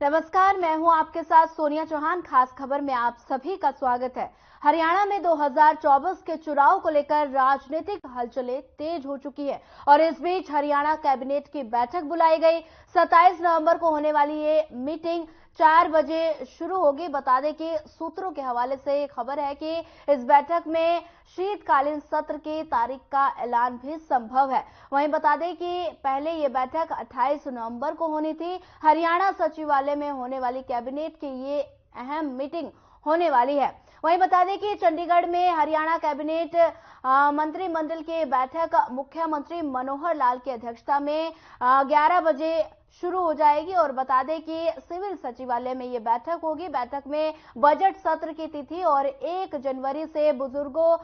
नमस्कार, मैं हूं आपके साथ सोनिया चौहान। खास खबर में आप सभी का स्वागत है। हरियाणा में 2024 के चुनाव को लेकर राजनीतिक हलचलें तेज हो चुकी है और इस बीच हरियाणा कैबिनेट की बैठक बुलाई गई। 27 नवंबर को होने वाली ये मीटिंग 4 बजे शुरू होगी। बता दें कि सूत्रों के हवाले से खबर है कि इस बैठक में शीतकालीन सत्र की तारीख का ऐलान भी संभव है। वहीं बता दें कि पहले ये बैठक 28 नवंबर को होनी थी। हरियाणा सचिवालय में होने वाली कैबिनेट की ये अहम मीटिंग होने वाली है। वहीं बता दें कि चंडीगढ़ में हरियाणा कैबिनेट मंत्रिमंडल की बैठक मुख्यमंत्री मनोहर लाल की अध्यक्षता में 11 बजे शुरू हो जाएगी और बता दें कि सिविल सचिवालय में ये बैठक होगी। बैठक में बजट सत्र की तिथि और 1 जनवरी से बुजुर्गों,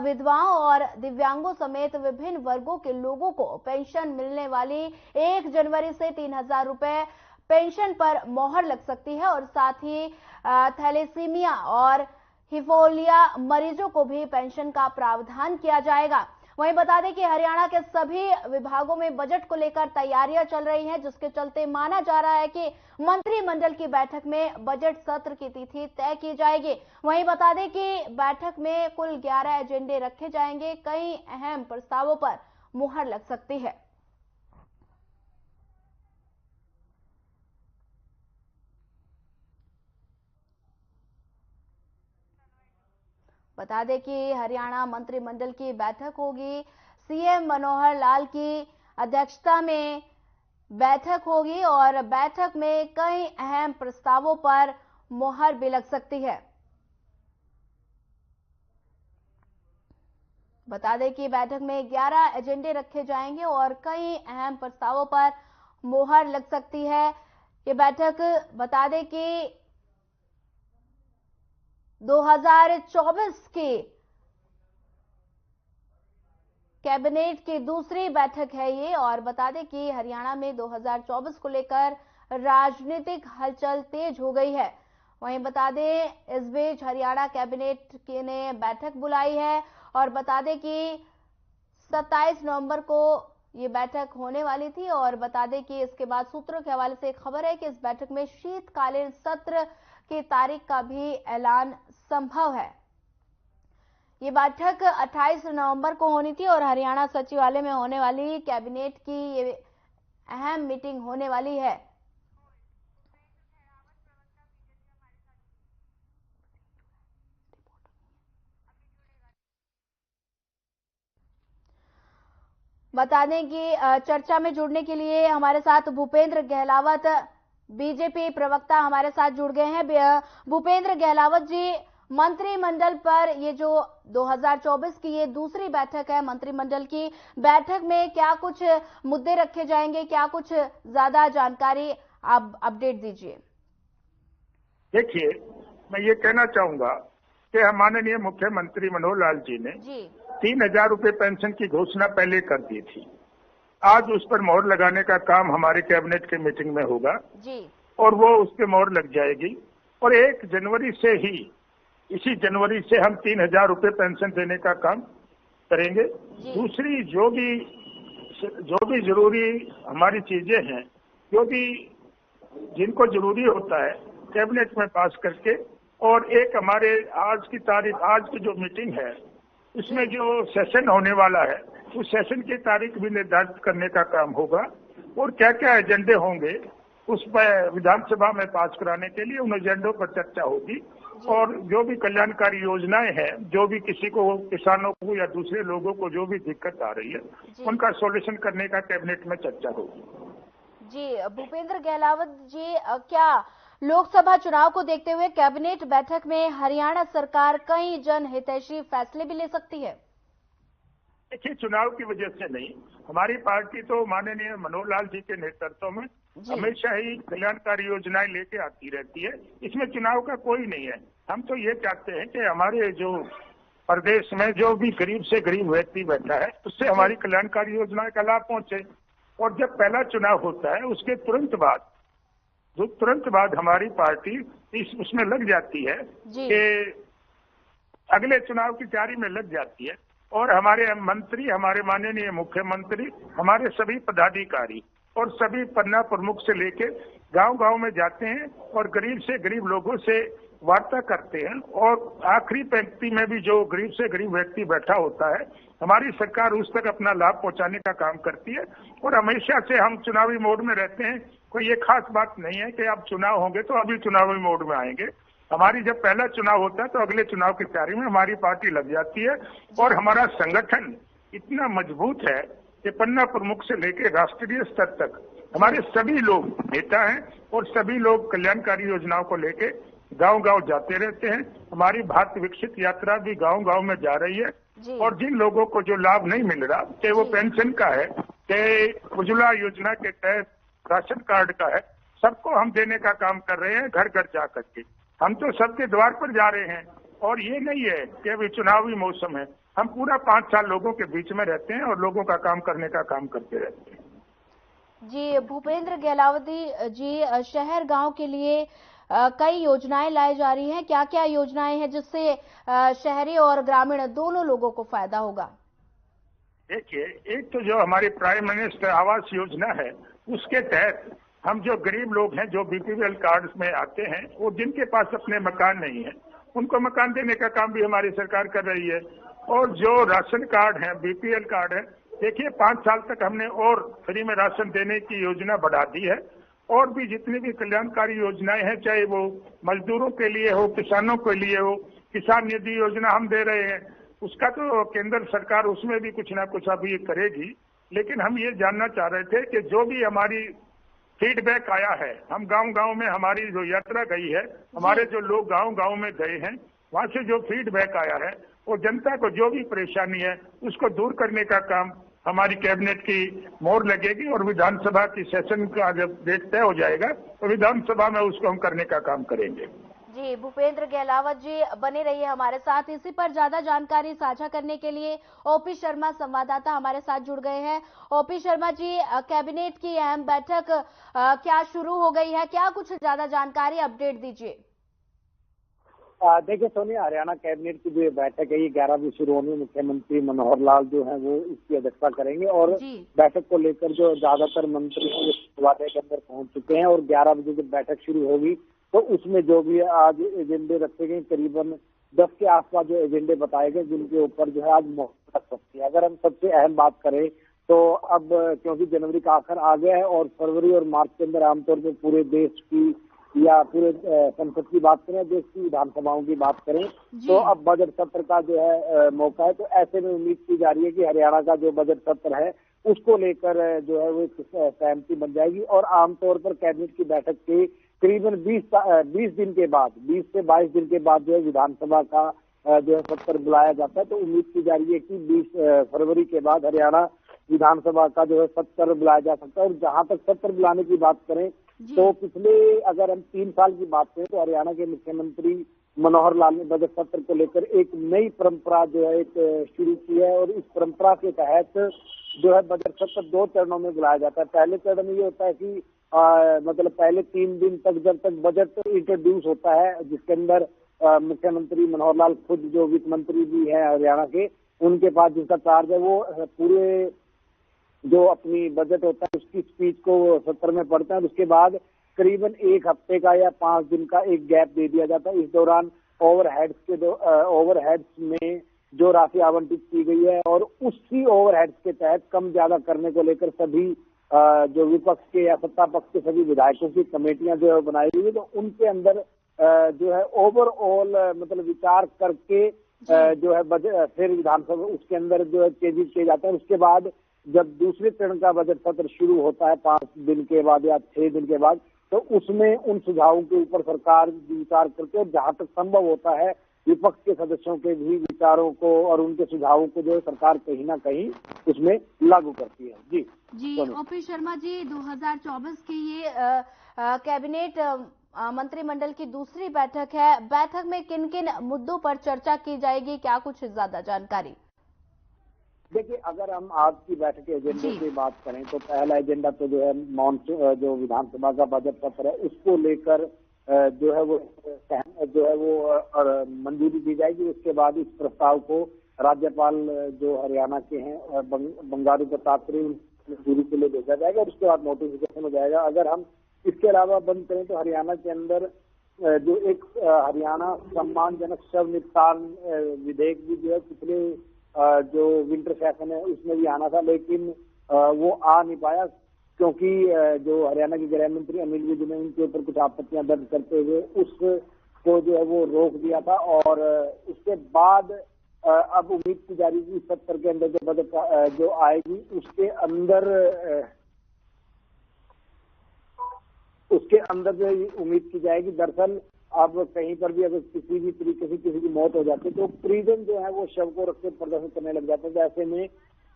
विधवाओं और दिव्यांगों समेत विभिन्न वर्गों के लोगों को पेंशन मिलने वाली 1 जनवरी से 3,000 रुपए पेंशन पर मोहर लग सकती है और साथ ही थैलेसीमिया और हिफोलिया मरीजों को भी पेंशन का प्रावधान किया जाएगा। वहीं बता दें कि हरियाणा के सभी विभागों में बजट को लेकर तैयारियां चल रही हैं, जिसके चलते माना जा रहा है कि मंत्रिमंडल की बैठक में बजट सत्र की तिथि तय की जाएगी। वहीं बता दें कि बैठक में कुल 11 एजेंडे रखे जाएंगे। कई अहम प्रस्तावों पर मुहर लग सकती है। बता दें कि हरियाणा मंत्रिमंडल की बैठक होगी। सीएम मनोहर लाल की अध्यक्षता में बैठक होगी और बैठक में कई अहम प्रस्तावों पर मुहर भी लग सकती है। बता दें कि बैठक में 11 एजेंडे रखे जाएंगे और कई अहम प्रस्तावों पर मुहर लग सकती है। ये बैठक बता दें कि 2024 की कैबिनेट की दूसरी बैठक है ये और बता दें कि हरियाणा में 2024 को लेकर राजनीतिक हलचल तेज हो गई है। वहीं बता दें इस बीच हरियाणा कैबिनेट ने बैठक बुलाई है और बता दें कि 27 नवंबर को ये बैठक होने वाली थी और बता दें कि इसके बाद सूत्रों के हवाले से एक खबर है कि इस बैठक में शीतकालीन सत्र की तारीख का भी ऐलान संभव है। ये बैठक 28 नवंबर को होनी थी और हरियाणा सचिवालय में होने वाली कैबिनेट की ये अहम मीटिंग होने वाली है। बता दें कि चर्चा में जुड़ने के लिए हमारे साथ भूपेंद्र गहलावत, बीजेपी प्रवक्ता हमारे साथ जुड़ गए हैं। भूपेंद्र गहलावत जी, मंत्रिमंडल पर ये जो 2024 की ये दूसरी बैठक है, मंत्रिमंडल की बैठक में क्या कुछ मुद्दे रखे जाएंगे, क्या कुछ ज्यादा जानकारी आप अपडेट दीजिए। देखिए, मैं ये कहना चाहूंगा कि माननीय मुख्यमंत्री मनोहर लाल जी ने 3,000 रुपए पेंशन की घोषणा पहले कर दी थी। आज उस पर मोहर लगाने का काम हमारे कैबिनेट के मीटिंग में होगा जी। और वो उस पर मोहर लग जाएगी और 1 जनवरी से ही, इसी जनवरी से हम 3,000 रुपए पेंशन देने का काम करेंगे। दूसरी जो भी जरूरी हमारी चीजें हैं, जो भी जिनको जरूरी होता है कैबिनेट में पास करके, और एक हमारे आज की जो मीटिंग है इसमें जो सेशन होने वाला है उस सेशन की तारीख भी निर्धारित करने का काम होगा और क्या क्या एजेंडे होंगे उस पर विधानसभा में पास कराने के लिए उन एजेंडों पर चर्चा होगी और जो भी कल्याणकारी योजनाएं हैं, जो भी किसी को, किसानों को या दूसरे लोगों को जो भी दिक्कत आ रही है उनका सॉल्यूशन करने का कैबिनेट में चर्चा होगी। जी भूपेंद्र गहलावत जी, क्या लोकसभा चुनाव को देखते हुए कैबिनेट बैठक में हरियाणा सरकार कई जनहितैषी फैसले भी ले सकती है? देखिए, चुनाव की वजह से नहीं, हमारी पार्टी तो माननीय मनोहर लाल जी के नेतृत्व में हमेशा ही कल्याणकारी योजनाएं लेके आती रहती है। इसमें चुनाव का कोई नहीं है। हम तो ये चाहते हैं कि हमारे जो प्रदेश में जो भी गरीब से गरीब व्यक्ति बैठा है उससे हमारी कल्याणकारी योजनाएं का लाभ पहुंचे और जब पहला चुनाव होता है उसके तुरंत बाद हमारी पार्टी उसमें लग जाती है कि अगले चुनाव की तैयारी में लग जाती है और हमारे मंत्री, हमारे माननीय मुख्यमंत्री, हमारे सभी पदाधिकारी और सभी पन्ना प्रमुख से लेके गांव गांव में जाते हैं और गरीब से गरीब लोगों से वार्ता करते हैं, और आखिरी पंक्ति में भी जो गरीब से गरीब व्यक्ति बैठा होता है, हमारी सरकार उस तक अपना लाभ पहुंचाने का काम करती है। और हमेशा से हम चुनावी मोड में रहते हैं। कोई ये खास बात नहीं है कि अब चुनाव होंगे तो अभी चुनावी मोड में आएंगे। हमारी जब पहला चुनाव होता है तो अगले चुनाव की तैयारी में हमारी पार्टी लग जाती है। और हमारा संगठन इतना मजबूत है कि पन्ना प्रमुख से लेकर राष्ट्रीय स्तर तक हमारे सभी लोग नेता हैं और सभी लोग कल्याणकारी योजनाओं को लेके गांव गांव जाते रहते हैं। हमारी भारत विकसित यात्रा भी गांव गांव में जा रही है। और जिन लोगों को जो लाभ नहीं मिल रहा, चाहे वो पेंशन का है, चाहे उज्ज्वला योजना के तहत राशन कार्ड का है, सबको हम देने का काम कर रहे हैं घर घर जा करके। हम तो सबके द्वार पर जा रहे हैं। और ये नहीं है कि अभी चुनावी मौसम है, हम पूरा 5 साल लोगों के बीच में रहते हैं और लोगों का काम करने का काम करते रहते हैं। जी भूपेंद्र गहलावती जी, शहर गांव के लिए कई योजनाएं लाई जा रही हैं। क्या क्या योजनाएं हैं जिससे शहरी और ग्रामीण दोनों लोगों को फायदा होगा? देखिए, एक तो जो हमारी प्राइम मिनिस्टर आवास योजना है, उसके तहत हम जो गरीब लोग हैं जो बीपीएल कार्ड में आते हैं, वो जिनके पास अपने मकान नहीं है, उनको मकान देने का काम भी हमारी सरकार कर रही है। और जो राशन कार्ड है, बीपीएल कार्ड है, देखिए 5 साल तक हमने और फ्री में राशन देने की योजना बढ़ा दी है। और भी जितनी भी कल्याणकारी योजनाएं हैं, चाहे वो मजदूरों के लिए हो, किसानों के लिए हो, किसान निधि योजना हम दे रहे हैं, उसका तो केंद्र सरकार उसमें भी कुछ ना कुछ अभी करेगी। लेकिन हम ये जानना चाह रहे थे कि जो भी हमारी फीडबैक आया है, हम गांव गांव में हमारी जो यात्रा गई है, हमारे जो लोग गांव गांव में गए हैं, वहां से जो फीडबैक आया है, वो जनता को जो भी परेशानी है उसको दूर करने का काम हमारी कैबिनेट की मोहर लगेगी। और विधानसभा की सेशन का जब डेट तय हो जाएगा तो विधानसभा में उसको हम करने का काम करेंगे। जी भूपेंद्र गहलावत जी बने रहिए हमारे साथ। इसी पर ज्यादा जानकारी साझा करने के लिए ओपी शर्मा संवाददाता हमारे साथ जुड़ गए हैं। ओपी शर्मा जी, कैबिनेट की अहम बैठक क्या शुरू हो गई है? क्या कुछ ज्यादा जानकारी, अपडेट दीजिए। देखिए सोनिया, हरियाणा कैबिनेट की जो बैठक है ये 11 बजे शुरू होनी है। मुख्यमंत्री मनोहर लाल जो है वो इसकी अध्यक्षता करेंगे और बैठक को लेकर जो ज्यादातर मंत्री हैं वो वादे के अंदर पहुंच चुके हैं। और 11 बजे जब बैठक शुरू होगी तो उसमें जो भी आज एजेंडे रखे गए, करीबन 10 के आसपास जो एजेंडे बताए गए, जिनके ऊपर जो है आज मोहर लग सकती है। अगर हम सबसे अहम बात करें तो अब क्योंकि जनवरी का आखिर आ गया है और फरवरी और मार्च के अंदर आमतौर पर पूरे देश की या पूरे संसद की बात करें, देश की विधानसभाओं की बात करें, तो अब बजट सत्र का जो है मौका है। तो ऐसे में उम्मीद की जा रही है कि हरियाणा का जो बजट सत्र है उसको लेकर जो है वो सहमति बन जाएगी। और आमतौर पर कैबिनेट की बैठक के करीबन 20 दिन के बाद, 20 से 22 दिन के बाद जो है विधानसभा का जो है सत्र बुलाया जाता है। तो उम्मीद की जा रही है कि 20 फरवरी के बाद हरियाणा विधानसभा का जो है सत्र बुलाया जा सकता है। और जहां तक सत्र बुलाने की बात करें तो पिछले अगर हम 3 साल की बात करें तो हरियाणा के मुख्यमंत्री मनोहर लाल ने बजट सत्र को लेकर एक नई परंपरा जो है एक शुरू की है। और इस परंपरा के तहत जो है बजट सत्र 2 चरणों में बुलाया जाता है। पहले चरण में ये होता है कि मतलब पहले 3 दिन तक जब तक बजट इंट्रोड्यूस होता है, जिसके अंदर मुख्यमंत्री मनोहर लाल खुद जो वित्त मंत्री भी है हरियाणा के, उनके पास जिसका चार्ज है वो पूरे जो अपनी बजट होता है उसकी स्पीच को सत्र में पढ़ते हैं। उसके बाद करीबन 1 हफ्ते का या 5 दिन का एक गैप दे दिया जाता है। इस दौरान ओवरहेड्स में जो राशि आवंटित की गई है और उसी ओवरहेड्स के तहत कम ज्यादा करने को लेकर सभी जो विपक्ष के या सत्ता पक्ष के सभी विधायकों की कमेटियां जो है बनाई गई है। तो उनके अंदर जो है ओवरऑल मतलब विचार करके जो है बजट फिर विधानसभा उसके अंदर जो है तेजी किए जाते हैं। उसके बाद जब दूसरे चरण का बजट सत्र शुरू होता है 5 दिन के बाद या 6 दिन के बाद, तो उसमें उन सुझावों के ऊपर सरकार विचार करके और जहां तक संभव होता है विपक्ष के सदस्यों के भी विचारों को और उनके सुझावों को जो है सरकार कहीं ना कहीं उसमें लागू करती है। जी ओपी शर्मा जी, 2024 की ये कैबिनेट मंत्रिमंडल की दूसरी बैठक है। बैठक में किन किन मुद्दों पर चर्चा की जाएगी, क्या कुछ ज्यादा जानकारी? देखिए, अगर हम आज की बैठक के एजेंडे की बात करें तो पहला एजेंडा तो जो है मॉनसून जो विधानसभा का बजट सत्र है उसको लेकर जो है वो मंजूरी दी जाएगी। उसके बाद इस प्रस्ताव को राज्यपाल जो हरियाणा के हैं बंडारू दत्तात्रेय मंजूरी के लिए भेजा जाएगा और उसके बाद नोटिफिकेशन हो जाएगा। अगर हम इसके अलावा बंद करें तो हरियाणा के अंदर जो एक हरियाणा सम्मानजनक शव निपटान विधेयक भी जो है पिछले जो विंटर सेशन है उसमें भी आना था, लेकिन वो आ नहीं पाया क्योंकि जो हरियाणा के गृह मंत्री अनिल विज ने उनके ऊपर कुछ आपत्तियां दर्ज करते हुए उसको जो है वो रोक दिया था। और उसके बाद अब उम्मीद की जा रही है इस सत्र के अंदर जो बजट जो आएगी उसके अंदर जो उम्मीद की जाएगी। दरअसल अब कहीं पर भी अगर किसी भी तरीके से किसी की मौत हो जाती है तो परिजन जो है वो शव को रख के प्रदर्शन करने लग जाते हैं। तो ऐसे में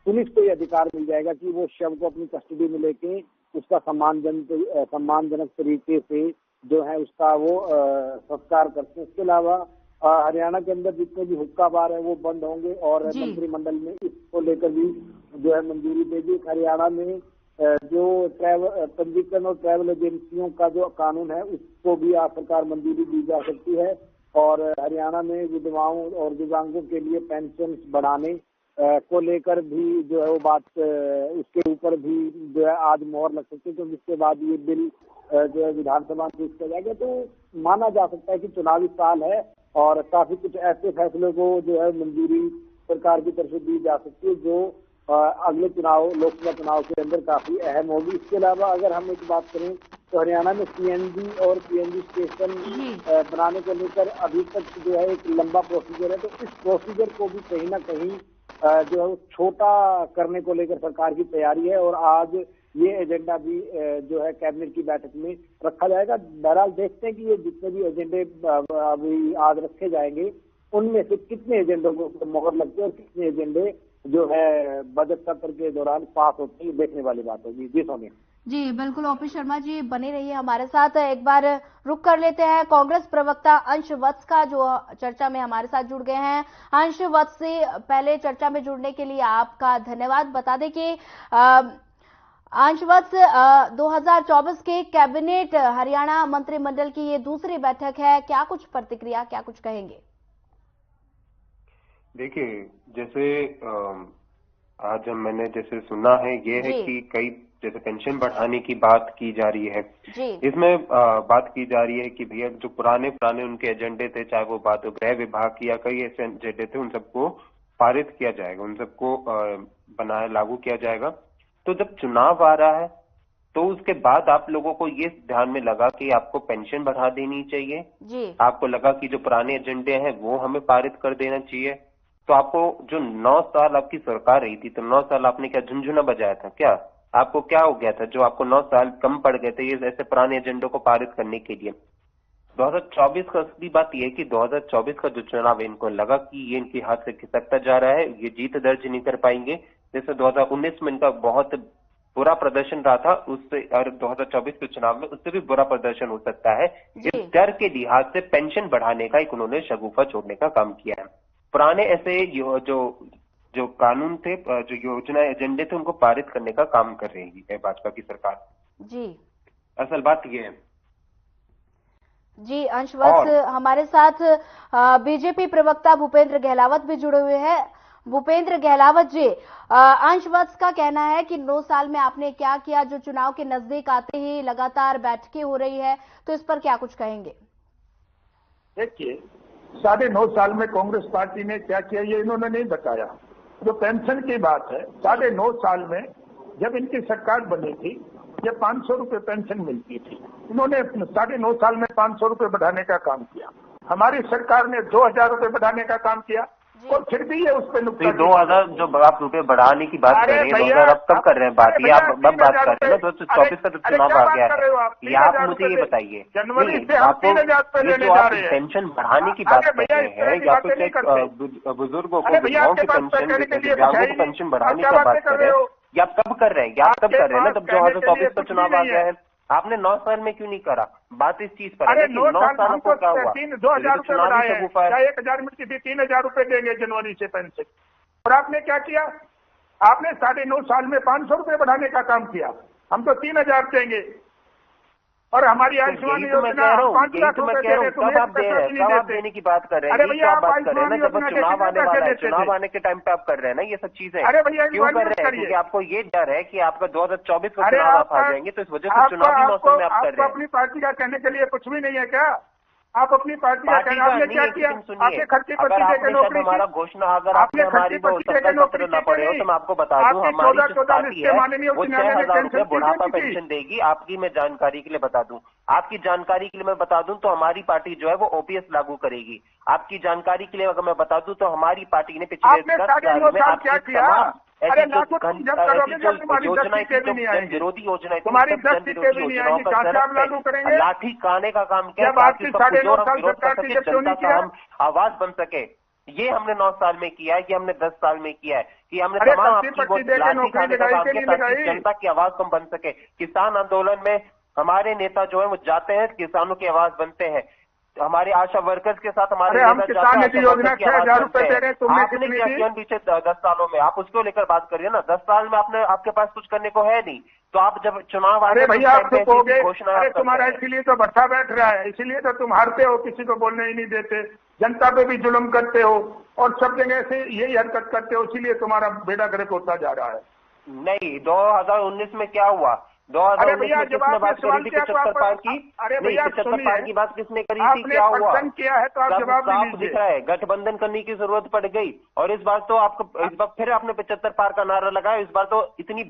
पुलिस को यह अधिकार मिल जाएगा कि वो शव को अपनी कस्टडी में लेके उसका सम्मानजनक तरीके से जो है उसका वो संस्कार करते हैं। इसके अलावा हरियाणा के अंदर जितने भी हुक्का बार है वो बंद होंगे और मंत्रिमंडल में इसको लेकर भी जो है मंजूरी देगी। हरियाणा में जो पंजीकरण और ट्रैवल एजेंसियों का जो कानून है उसको भी आज सरकार मंजूरी दी जा सकती है। और हरियाणा में विधवाओं और दिव्यांगों के लिए पेंशन बढ़ाने को लेकर भी जो है वो बात उसके ऊपर भी जो है आज मोहर लग सकती है, तो जिसके बाद ये बिल जो है विधानसभा में पेश किया जाएगा। तो माना जा सकता है कि चुनावी साल है और काफी कुछ ऐसे फैसलों को जो है मंजूरी सरकार की तरफ से दी जा सकती है जो अगले चुनाव लोकसभा चुनाव के अंदर काफी अहम होगी। इसके अलावा अगर हम एक बात करें तो हरियाणा में सीएनजी और पीएनजी स्टेशन बनाने को लेकर अभी तक जो है एक लंबा प्रोसीजर है, तो इस प्रोसीजर को भी कहीं ना कहीं जो है छोटा करने को लेकर सरकार की तैयारी है और आज ये एजेंडा भी जो है कैबिनेट की बैठक में रखा जाएगा। बहरहाल देखते हैं कि ये जितने भी एजेंडे अभी आज रखे जाएंगे उनमें से कितने एजेंडों को मोहर लगती है और कितने एजेंडे जो है बजट सत्र के दौरान पास होते हैं, देखने वाली बात होगी। जी सोनिया जी बिल्कुल, ओपी शर्मा जी बने रहिए हमारे साथ। एक बार रुक कर लेते हैं कांग्रेस प्रवक्ता अंश वत्स का जो चर्चा में हमारे साथ जुड़ गए हैं। अंश वत्स से पहले चर्चा में जुड़ने के लिए आपका धन्यवाद। बता दें कि अंश वत्स 2024 के कैबिनेट हरियाणा मंत्रिमंडल की ये दूसरी बैठक है, क्या कुछ प्रतिक्रिया, क्या कुछ कहेंगे? देखिए, जैसे आज मैंने जैसे सुना है ये है कि कई जैसे पेंशन बढ़ाने की बात की जा रही है। इसमें बात की जा रही है कि भैया जो पुराने उनके एजेंडे थे, चाहे वो बात गृह विभाग की या कई ऐसे एजेंडे थे, उन सबको पारित किया जाएगा, उन सबको लागू किया जाएगा। तो जब चुनाव आ रहा है तो उसके बाद आप लोगों को ये ध्यान में लगा कि आपको पेंशन बढ़ा देनी चाहिए, आपको लगा कि जो पुराने एजेंडे हैं वो हमें पारित कर देना चाहिए। तो आपको जो 9 साल आपकी सरकार रही थी, तो 9 साल आपने क्या झुनझुना बजाया था क्या? आपको क्या हो गया था जो आपको 9 साल कम पड़ गए थे ये ऐसे पुराने एजेंडों को पारित करने के लिए? 2024 का असली बात यह है कि 2024 का जो चुनाव है, इनको लगा कि ये इनके हाथ से खिसकता जा रहा है, ये जीत दर्ज नहीं कर पाएंगे। जैसे 2019 में इनका बहुत बुरा प्रदर्शन रहा था उससे, और 2024 के चुनाव में उससे भी बुरा प्रदर्शन हो सकता है। इस डर के लिहाज से पेंशन बढ़ाने का एक उन्होंने शगुफा छोड़ने का काम किया है। पुराने ऐसे जो कानून थे, जो योजना एजेंडे थे, उनको पारित करने का काम कर रही है भाजपा की सरकार। जी असल बात ये है। जी अंश वत्स, हमारे साथ बीजेपी प्रवक्ता भूपेंद्र गहलावत भी जुड़े हुए हैं। भूपेंद्र गहलावत जी, अंश वत्स का कहना है कि 9 साल में आपने क्या किया, जो चुनाव के नजदीक आते ही लगातार बैठकें हो रही है, तो इस पर क्या कुछ कहेंगे? देखिए, 9.5 साल में कांग्रेस पार्टी ने क्या किया ये इन्होंने नहीं बताया। जो पेंशन की बात है, 9.5 साल में जब इनकी सरकार बनी थी ये 500 रुपए पेंशन मिलती थी, इन्होंने 9.5 साल में 500 रुपए बढ़ाने का काम किया। हमारी सरकार ने 2000 रुपए बढ़ाने का काम किया और फिर भी ये उस पर नुकसान। 2000 जो आप रुपए बढ़ाने की बात कर रहे हैं, 2000 अब कब कर रहे हैं बात? ये आप अब बात कर रहे हैं ना, 2024 का तो चुनाव आ गया है। ये आप मुझे ये बताइए, जनवरी से हम 3000 रुपए लेने जा रहे हैं। पेंशन बढ़ाने की बात कर रहे हैं या फिर बुजुर्गों को, विधवाओं की पेंशन, दिव्यांगों की पेंशन बढ़ाने की बात कर रहे हैं, ये आप कब कर रहे हैं? आप कब कर रहे हैं ना, जब 2024 का चुनाव आ गया है? आपने 9 साल में क्यों नहीं करा? बात इस चीज पर है कि 9 सालों को क्या हुआ? 2000 रुपए बढ़ाए हैं, क्या 1000 मिलती थी, 3000 रुपए देंगे जनवरी से पेंशन। और आपने क्या किया? आपने 9.5 साल में 500 रुपए बढ़ाने का काम किया। हम तो 3000 देंगे। और हमारी आयुष्मान योजना 5 लाख रुपए दे रहे, कब आप देने की बात कर रहे हैं? अरे भैया आप आयुष्मान योजना चुनाव आने वाला है, चुनाव आने के टाइम पे आप कर रहे हैं ना ये सब चीजें। अरे भैया क्यों कर रहे हैं? क्योंकि आपको ये डर है कि आपका 2024 का चुनाव आप आ जाएंगे, तो इस वजह से चुनावी मौसम में आप कर रहे हैं। अपनी पार्टी का कहने के लिए कुछ भी नहीं है क्या? आप अपनी पार्टी का आपने क्या किया? आपने खर्ची पट्टी देकर नौकरी, हमारा घोषणा अगर आपने खर्ची पट्टी देकर नौकरी न पड़े हो तो मैं आपको बता दूं, हमारी जो पार्टी है वो 6,000 रुपये बुढ़ापा पेंशन देगी। आपकी मैं जानकारी के लिए बता दूं, आपकी जानकारी के लिए मैं बता दूं तो हमारी पार्टी जो है वो ओपीएस लागू करेगी। आपकी जानकारी के लिए अगर मैं बता दूं तो हमारी पार्टी ने पिछले 10 साल में क्या किया? ऐसी विरोधी योजना तुम्हारी 10 सीटें भी नहीं आएंगी, कहाँ लागू करेंगे? लाठी खाने का काम किया जब आपकी 9.5 साल सरकार थी, जब क्यों नहीं किया? हम आवाज बन सके। ये हमने 9 साल में किया है, कि हमने 10 साल में किया है, कि हमने तमाम आपकी लाठी खाने का काम किया ताकि जनता की आवाज कम बन सके। किसान आंदोलन में हमारे नेता जो है वो जाते हैं, किसानों की आवाज बनते हैं। हमारे आशा वर्कर्स के साथ हमारे किसान निधि योजना 6,000 रुपए दे रहे हैं, आपने क्या किया पीछे 10 सालों में? आप उसको लेकर बात करिए ना। 10 साल में आपके पास कुछ करने को है नहीं, तो आप जब चुनाव अरे भैया आप तो कहोगे, अरे तुम्हारा इसीलिए तो भट्टा बैठ रहा है, इसीलिए तो तुम हारते हो, किसी को बोलने ही नहीं देते, जनता पे भी जुल्म करते हो और सब जगह से यही हरकत करते हो, इसीलिए तुम्हारा बेड़ा गर्क होता जा रहा है। नहीं, 2019 में क्या हुआ? 2019 में किसने बात करी थी 75 पार की? अरे भैया 75 पार की बात किसने करी थी? क्या हुआ? किया है तो आप जवाब दिख रहा है, गठबंधन करने की जरूरत पड़ गई। और इस बार तो आपको, इस बार फिर आपने 75 पार का नारा लगाया। इस बार तो इतनी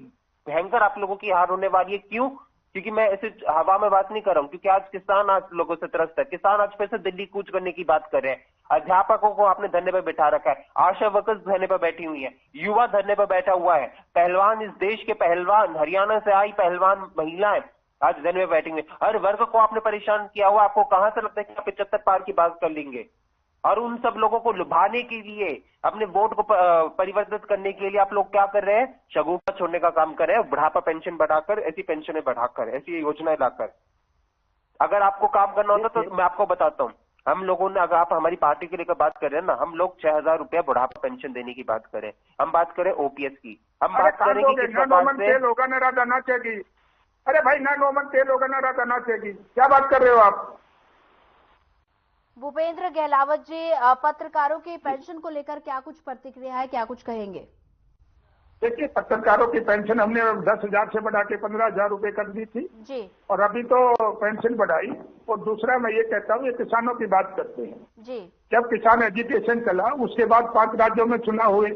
भयंकर आप लोगों की हार होने वाली है। क्यों? क्योंकि मैं ऐसे हवा में बात नहीं कर रहा हूँ, क्योंकि आज किसान आज लोगों से त्रस्त है। किसान आज फिर से दिल्ली कूच करने की बात कर रहे हैं। अध्यापकों को आपने धरने पर बिठा रखा है, आशा वर्कर्स धरने पर बैठी हुई है, युवा धरने पर बैठा हुआ है, पहलवान, इस देश के पहलवान, हरियाणा से आई पहलवान महिलाएं आज धरने में बैठी हुई। हर वर्ग को आपने परेशान किया हुआ। आपको कहां से लगता है कि आप 75 पार की बात कर लेंगे? और उन सब लोगों को लुभाने के लिए, अपने वोट को परिवर्तित करने के लिए आप लोग क्या कर रहे हैं? शगुफा छोड़ने का काम कर रहे हैं, बुढ़ापा पेंशन बढ़ाकर, ऐसी पेंशनें बढ़ाकर, ऐसी योजनाएं लाकर। अगर आपको काम करना होता तो मैं आपको बताता हूँ, हम लोगों ने, अगर आप हमारी पार्टी के लेकर बात कर रहे हैं ना, हम लोग 6,000 रुपया बुढ़ापा पेंशन देने की बात करें, हम बात करें ओपीएस की, हम बात करेंगे किस प्रकार से। अरे भाई ना नोमन तेल होगा ना राधा नाचेगी, क्या बात कर रहे हो आप? भूपेंद्र गहलावत जी, पत्रकारों की पेंशन को लेकर क्या कुछ प्रतिक्रिया है, क्या कुछ कहेंगे? देखिए, पत्रकारों की पेंशन हमने 10,000 से बढ़ा के 15,000 रुपए कर दी थी जी, और अभी तो पेंशन बढ़ाई। और दूसरा मैं ये कहता हूँ, ये किसानों की बात करते हैं जी। जब किसान एजुकेशन चला, उसके बाद 5 राज्यों में चुनाव हुए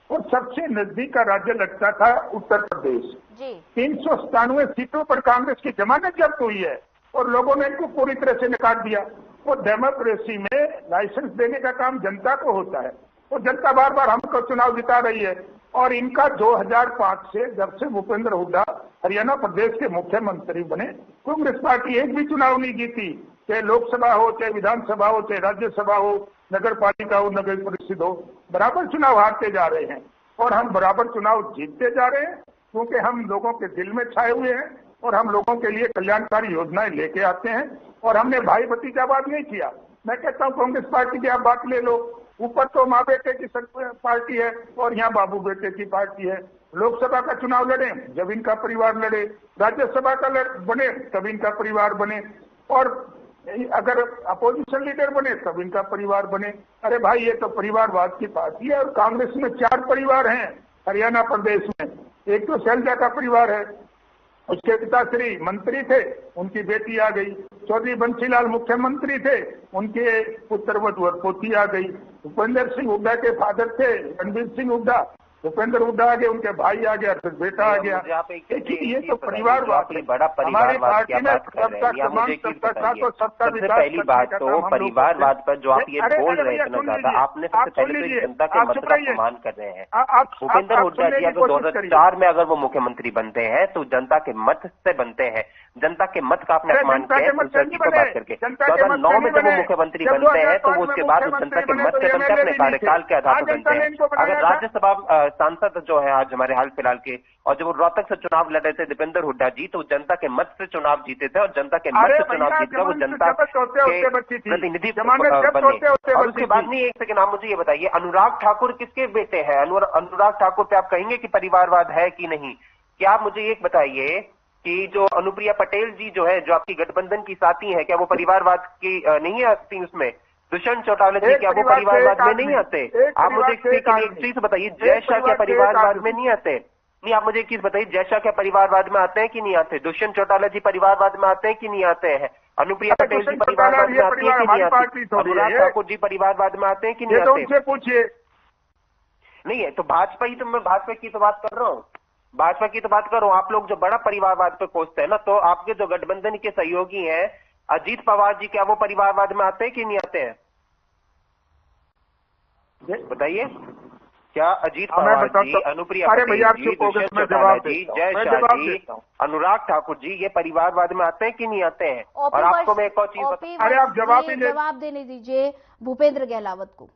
और सबसे नजदीक का राज्य लगता था उत्तर प्रदेश जी। 397 सीटों पर कांग्रेस की जमानत जब्त हुई है और लोगों ने इनको पूरी तरह से निकाल दिया। और डेमोक्रेसी में लाइसेंस देने का काम जनता को होता है और जनता बार बार हमको चुनाव जिता रही है। और इनका 2005 से, जब से भूपेंद्र हुड्डा हरियाणा प्रदेश के मुख्यमंत्री बने, कांग्रेस पार्टी एक भी चुनाव नहीं जीती, चाहे लोकसभा हो, चाहे विधानसभा हो, चाहे राज्यसभा हो, नगर पालिका हो, नगर परिषद हो, बराबर चुनाव हारते जा रहे हैं। और हम बराबर चुनाव जीतते जा रहे हैं क्योंकि हम लोगों के दिल में छाए हुए हैं और हम लोगों के लिए कल्याणकारी योजनाएं लेके आते हैं। और हमने भाई भतीजावाद नहीं किया। मैं कहता हूं कांग्रेस पार्टी की आप बात ले लो, ऊपर तो माँ बेटे की पार्टी है और यहाँ बाबू बेटे की पार्टी है। लोकसभा का चुनाव लड़े जब इनका परिवार लड़े, राज्यसभा का बने तब इनका परिवार बने, और अगर अपोजिशन लीडर बने तब इनका परिवार बने। अरे भाई, ये तो परिवारवाद की पार्टी है। और कांग्रेस में 4 परिवार हैं हरियाणा प्रदेश में। एक तो शैलजा का परिवार है, उसके पिताश्री मंत्री थे, उनकी बेटी आ गई। चौधरी बंसीलाल मुख्यमंत्री थे, उनके पुत्रवधू और पोती आ गई। भूपेंद्र सिंह हुड्डा के फादर थे रणबीर सिंह हुड्डा, भूपेंद्र हुड्डा आ गए, उनके भाई आ गया, फिर बेटा आ गया। ये तो परिवारवाद है। हमारी पार्टी में सबका सम्मान, सबका साथ और सबका विकास। पहली बात तो परिवारवाद पर जो आप ये बोल रहे हैं इतना ज्यादा, आपने सबसे पहले तो जनता के मत का सम्मान कर रहे हैं। भूपेंद्र हुड्डा जी अगर 2004 में अगर वो मुख्यमंत्री बनते हैं तो जनता के मत से बनते हैं। जनता के मत का आपने अपमान किया दूसरी की बात करके। 2009 में जब वो मुख्यमंत्री बनते हैं तो वो उसके बाद जनता के मत से बनते हैं, अपने कार्यकाल के आधार पर बनते हैं। अगर राज्यसभा सांसद जो है आज हमारे हाल फिलहाल के, और जब वो रोहतक से चुनाव लड़े थे दीपेंद्र हुड्डा जी, तो जनता के मत से चुनाव जीते थे और जनता के मत से चुनाव जीतकर वो जनता के प्रतिनिधि बने। और उसके बाद नहीं, एक सेकंड, आप मुझे ये बताइए, अनुराग ठाकुर किसके बेटे हैं? अनुराग ठाकुर पे आप कहेंगे कि परिवारवाद है कि नहीं? क्या आप मुझे एक बताइए कि जो अनुप्रिया पटेल जी जो है, जो आपकी गठबंधन की साथी है, क्या वो परिवारवाद की नहीं आती उसमें? दुष्यंत चौटाला जी क्या वो परिवारवाद में नहीं आते? आप मुझे एक चीज बताइए, जय शाह क्या परिवारवाद में नहीं आते? नहीं, आप मुझे एक चीज बताइए, जय शाह क्या परिवारवाद में आते हैं कि नहीं आते? दुष्यंत चौटाला जी परिवारवाद में आते हैं कि नहीं आते हैं? अनुप्रिया पटेल जी परिवारवाद में आती है कि नहीं आती? अनुराग ठाकुर जी परिवारवाद में आते हैं कि नहीं आते? उनसे पूछिए। नहीं है तो भाजपा ही, तो मैं भाजपा की तो बात कर रहा हूँ, भाजपा की तो बात कर रहा हूँ। आप लोग जो बड़ा परिवारवाद पे कोसते हैं ना, तो आपके जो गठबंधन के सहयोगी हैं अजीत पवार जी, क्या वो परिवारवाद में आते हैं कि नहीं आते हैं? बताइए, क्या अजीत पवार जी, अनुप्रिया पटेल जी, दुष्यंत चौटाला जी, जय शाह जी, अनुराग ठाकुर जी, ये परिवारवाद में आते हैं कि नहीं आते हैं? और आपको मैं एक और चीज अरे आप जवाब देने दीजिए भूपेंद्र गहलावत को।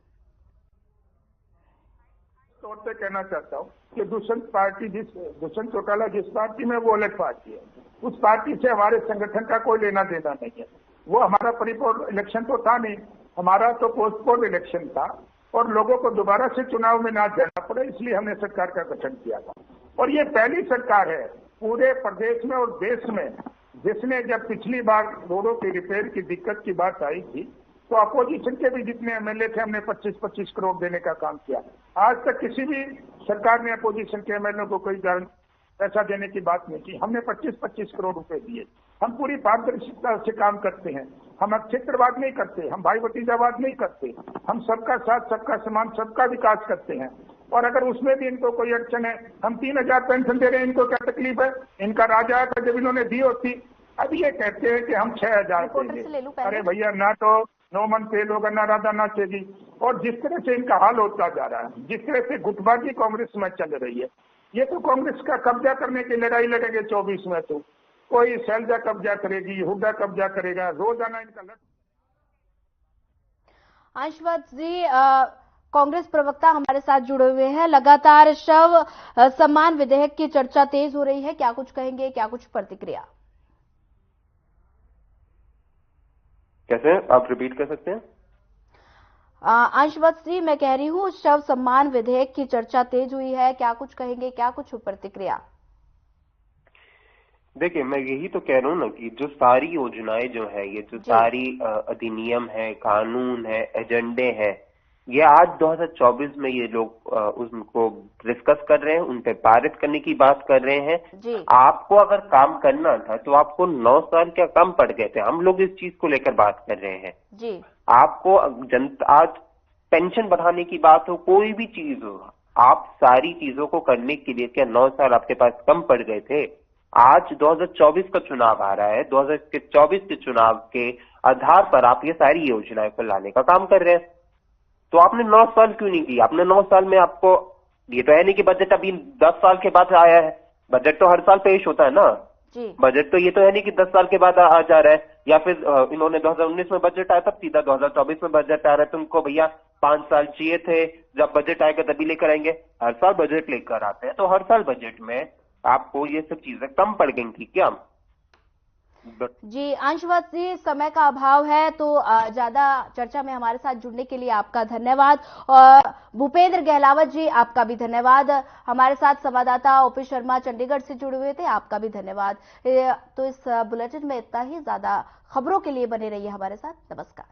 तौर पे कहना चाहता हूँ कि दुष्यंत चौटाला जिस पार्टी में, वो अलग पार्टी है। उस पार्टी से हमारे संगठन का कोई लेना देना नहीं है। वो हमारा परिपूर्ण इलेक्शन तो था नहीं, हमारा तो पोस्टपोन इलेक्शन था और लोगों को दोबारा से चुनाव में ना जाना पड़े, इसलिए हमने सरकार का गठन किया था। और ये पहली सरकार है पूरे प्रदेश में और देश में जिसने, जब पिछली बार रोडों की रिपेयर की दिक्कत की बात आई थी, तो अपोजिशन के भी जितने एमएलए थे हमने 25-25 करोड़ देने का काम किया। आज तक किसी भी सरकार ने अपोजिशन के एमएलए को कोई पैसा देने की बात नहीं की। हमने 25-25 करोड़ रुपए दिए। हम पूरी पारदर्शिता से काम करते हैं। हम क्षेत्रवाद नहीं करते, हम भाई भतीजावाद नहीं करते, हम सबका साथ, सबका सम्मान, सबका विकास करते हैं। और अगर उसमें भी इनको कोई अड़चन है, हम 3000 पेंशन दे रहे हैं, इनको क्या तकलीफ है? इनका राजा आया था जब इन्होंने दी होती। अब ये कहते हैं कि हम 6000 देंगे। अरे भैया, ना तो नो मन फेल होगा, ना राधा नाचेगी। और जिस तरह से इनका हाल होता जा रहा है, जिस तरह से गुटबाजी कांग्रेस में चल रही है, ये तो कांग्रेस का कब्जा करने की लड़ाई लड़ेंगे 24 में। तो कोई शैलजा कब्जा करेगी, हुड्डा कब्जा करेगा, रोजाना इनका अंशवत जी, कांग्रेस प्रवक्ता हमारे साथ जुड़े हुए हैं। लगातार शव सम्मान विधेयक की चर्चा तेज हो रही है, क्या कुछ कहेंगे, क्या कुछ प्रतिक्रिया? कैसे, आप रिपीट कर सकते हैं? अंशवत जी, मैं कह रही हूँ शव सम्मान विधेयक की चर्चा तेज हुई है, क्या कुछ कहेंगे, क्या कुछ प्रतिक्रिया? देखिए, मैं यही तो कह रहा हूँ ना कि जो सारी योजनाएं जो है, ये जो सारी अधिनियम है, कानून है, एजेंडे हैं, ये आज 2024 में ये लोग उनको डिस्कस कर रहे हैं, उन पे पारित करने की बात कर रहे हैं। आपको अगर काम करना था तो आपको 9 साल क्या कम पड़ गए थे? हम लोग इस चीज को लेकर बात कर रहे हैं जी। आपको आज पेंशन बढ़ाने की बात हो, कोई भी चीज हो, आप सारी चीजों को करने के लिए क्या 9 साल आपके पास कम पड़ गए थे? आज 2024 का चुनाव आ रहा है, 2024 के चुनाव के आधार पर आप ये सारी योजनाएं को लाने का काम कर रहे हैं। तो आपने 9 साल क्यों नहीं की? आपने 9 साल में, आपको ये तो है नहीं कि बजट अभी 10 साल के बाद आया है। बजट तो हर साल पेश होता है ना जी। बजट तो ये तो है नहीं कि 10 साल के बाद आ जा रहा है, या फिर इन्होंने 2019 में बजट आया तब सीधा 2024 में बजट आ रहा है। तुमको भैया 5 साल चाहिए थे, जब बजट आएगा तभी लेकर आएंगे। हर साल बजट लेकर आते हैं, तो हर साल बजट में आपको ये सब चीजें कम पड़ गई थी क्या? जी अंशवत जी, समय का अभाव है तो ज्यादा चर्चा में हमारे साथ जुड़ने के लिए आपका धन्यवाद। और भूपेंद्र गहलावत जी, आपका भी धन्यवाद। हमारे साथ संवाददाता ओपी शर्मा चंडीगढ़ से जुड़े हुए थे, आपका भी धन्यवाद। तो इस बुलेटिन में इतना ही। ज्यादा खबरों के लिए बने रहिए हमारे साथ। नमस्कार।